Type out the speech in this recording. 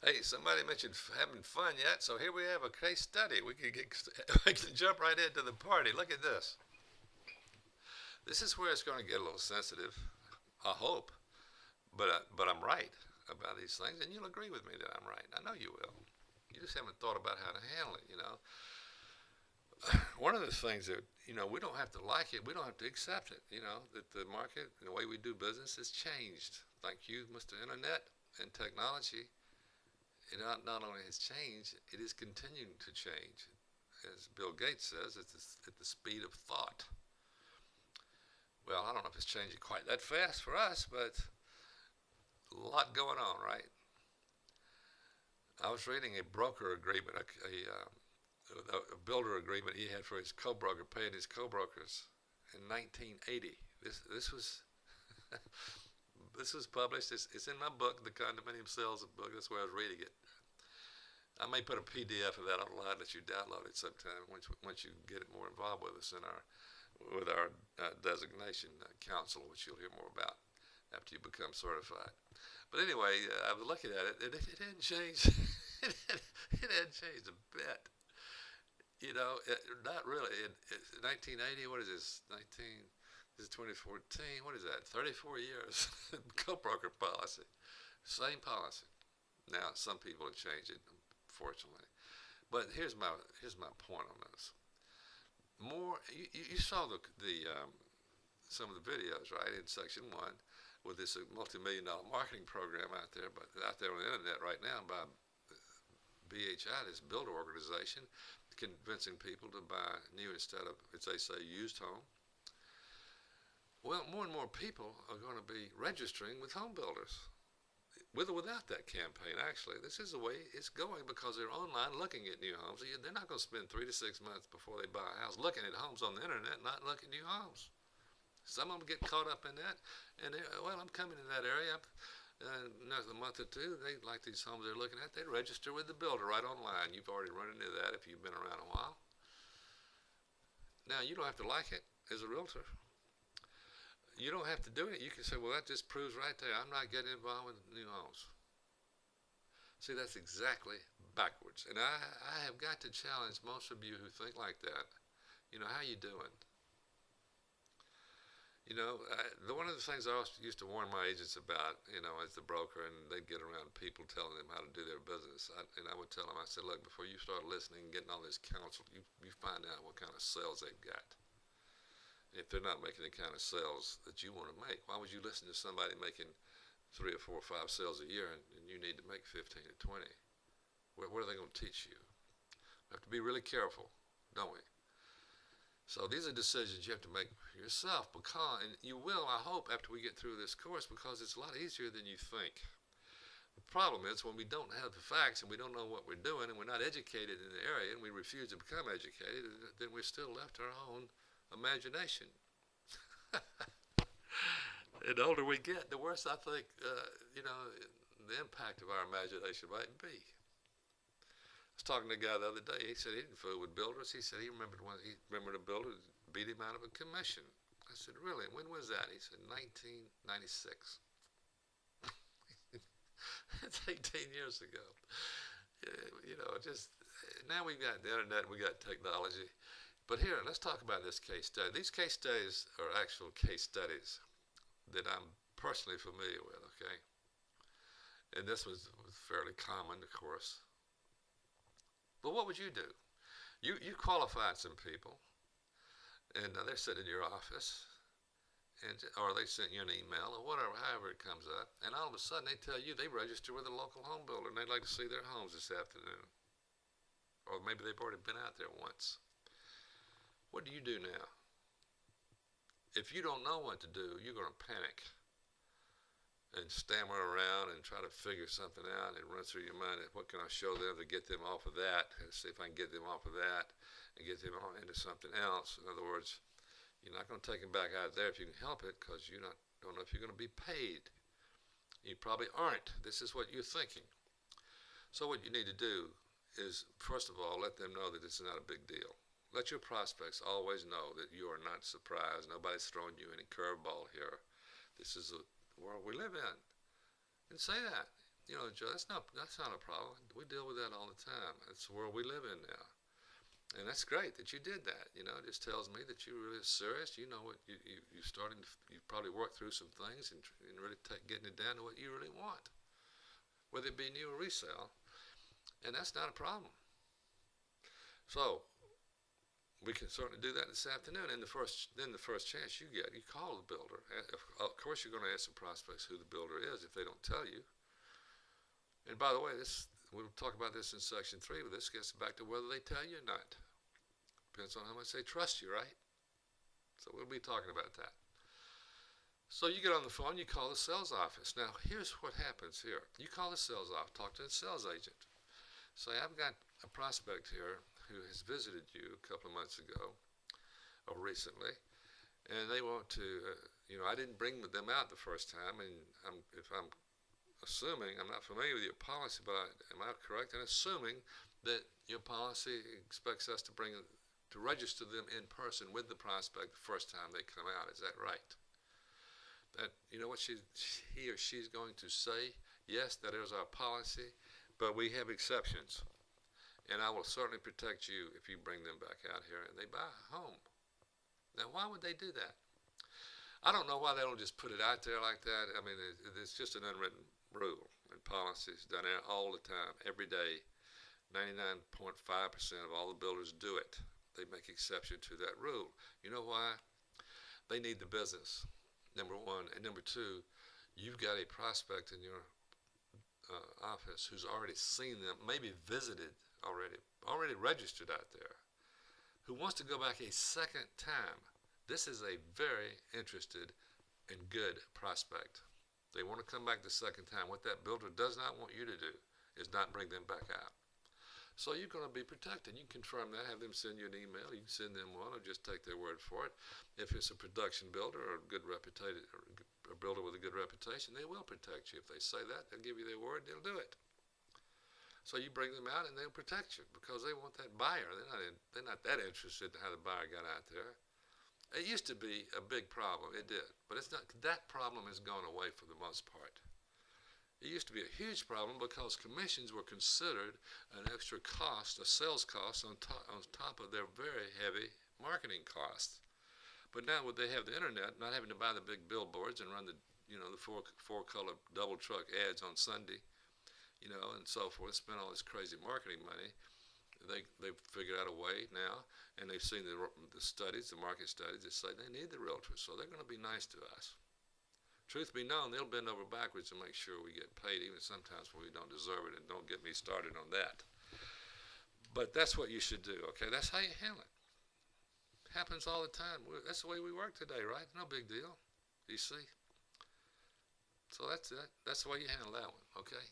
Hey, somebody mentioned having fun yet, so here we have a case study. We can jump right into the party. Look at this. This is where it's going to get a little sensitive. I hope, but I'm right about these things, and you'll agree with me that I'm right. I know you will. You just haven't thought about how to handle it. One of the things that we don't have to like it, we don't have to accept it. That the market, and the way we do business, has changed. Thank you, Mr. Internet and technology. It not only has changed, it is continuing to change. As Bill Gates says, it's at the speed of thought. Well, I don't know if it's changing quite that fast for us, but a lot going on, right? I was reading a broker agreement, a builder agreement he had for his co-broker, paying his co-brokers in 1980. This was this was published. It's in my book, The Condominium Sales Book. That's where I was reading it. I may put a PDF of that online that you download it sometime once you get it more involved with us in our designation council, which you'll hear more about after you become certified. But anyway, I was looking at it, and it hadn't changed. It hadn't changed a bit. Not really. 1980. What is this? This is 2014. What is that? 34 years. Co-broker policy. Same policy. Now, some people have changed it, unfortunately. But here's my point on this. You saw some of the videos, right, in section 1 with this multi-million-dollar marketing program out there on the internet right now by BHI, this builder organization, convincing people to buy new instead of, as they say, used home. Well, more and more people are going to be registering with home builders, with or without that campaign. Actually, this is the way it's going because they're online looking at new homes. They're not going to spend 3 to 6 months before they buy a house looking at homes on the internet, not looking at new homes. Some of them get caught up in that, and I'm coming to that area. Another month or two, they like these homes they're looking at. They register with the builder right online. You've already run into that if you've been around a while. Now, you don't have to like it as a realtor. You don't have to do it. You can say, well, that just proves right there I'm not getting involved with new homes. See, that's exactly backwards. And I have got to challenge most of you who think like that. How you doing? One of the things I always used to warn my agents about, as the broker, and they'd get around people telling them how to do their business. And I would tell them, I said, look, before you start listening and getting all this counsel, you find out what kind of sales they've got. If they're not making the kind of sales that you want to make, why would you listen to somebody making 3 or 4 or 5 sales a year and you need to make 15 or 20? What are they going to teach you? We have to be really careful, don't we? So these are decisions you have to make yourself, and you will, I hope, after we get through this course, because it's a lot easier than you think. The problem is when we don't have the facts and we don't know what we're doing and we're not educated in the area and we refuse to become educated, then we're still left to our own imagination. And the older we get, the worse I think, the impact of our imagination might be. I was talking to a guy the other day. He said he didn't fool with builders. He said he remembered a builder beat him out of a commission. I said, really? When was that? He said, 1996. That's 18 years ago. Now we've got the internet, we got technology. But here, let's talk about this case study. These case studies are actual case studies that I'm personally familiar with, okay? And this was fairly common, of course. But what would you do? You qualified some people, and they're sitting in your office, or they sent you an email, or whatever, however it comes up, and all of a sudden they tell you they register with a local home builder, and they'd like to see their homes this afternoon. Or maybe they've already been out there once. What do you do now? If you don't know what to do, you're going to panic and stammer around and try to figure something out and run through your mind, what can I show them to get them off of that, and see if I can get them off of that and get them into something else. In other words, you're not going to take them back out there if you can help it, because you don't know if you're going to be paid. You probably aren't. This is what you're thinking. So what you need to do is, first of all, let them know that it's not a big deal. Let your prospects always know that you are not surprised. Nobody's throwing you any curveball here. This is the world we live in. And say that. You know, Joe, that's not a problem. We deal with that all the time. It's the world we live in now. And that's great that you did that. You know, it just tells me that you're really serious. You know what you starting to, you probably worked through some things and really getting it down to what you really want, whether it be new or resale. And that's not a problem. So we can certainly do that this afternoon. And the first chance you get, you call the builder. Of course, you're going to ask the prospects who the builder is if they don't tell you. And by the way, we'll talk about this in section 3, but this gets back to whether they tell you or not. Depends on how much they trust you, right? So we'll be talking about that. So you get on the phone, you call the sales office. Now, here's what happens here. You call the sales office, talk to the sales agent. Say, I've got a prospect here who has visited you a couple of months ago or recently, and they want to, I didn't bring them out the first time, and if I'm assuming, I'm not familiar with your policy, but am I correct in assuming that your policy expects us to register them in person with the prospect the first time they come out? Is that right? That, you know what he or she's going to say? Yes, that is our policy, but we have exceptions. And I will certainly protect you if you bring them back out here and they buy a home. Now, why would they do that? I don't know why they don't just put it out there like that. I mean, it's just an unwritten rule and policies done all the time, every day. 99.5% of all the builders do it. They make exception to that rule. You know why? They need the business, number one. And number two, you've got a prospect in your office who's already seen them, maybe visited already registered out there, who wants to go back a second time. This is a very interested and good prospect. They want to come back the second time. What that builder does not want you to do is not bring them back out. So you're going to be protected. You can confirm that, have them send you an email. You can send them one or just take their word for it. If it's a production builder or a good reputation, or a builder with a good reputation, they will protect you. If they say that, they'll give you their word, they'll do it. So you bring them out and they'll protect you because they want that buyer. They're not that interested in how the buyer got out there. It used to be a big problem. It did. But it's not. That problem has gone away for the most part. It used to be a huge problem because commissions were considered an extra cost, a sales cost on top of their very heavy marketing costs. But now they have the internet, not having to buy the big billboards and run the four-color double truck ads on Sunday, and so forth, spend all this crazy marketing money. They've figured out a way now, and they've seen the studies, the market studies, that say they need the realtors, so they're going to be nice to us. Truth be known, they'll bend over backwards to make sure we get paid, even sometimes when we don't deserve it, and don't get me started on that. But that's what you should do, okay? That's how you handle it. Happens all the time. That's the way we work today, right? No big deal. You see? So that's it. That's the way you handle that one, okay?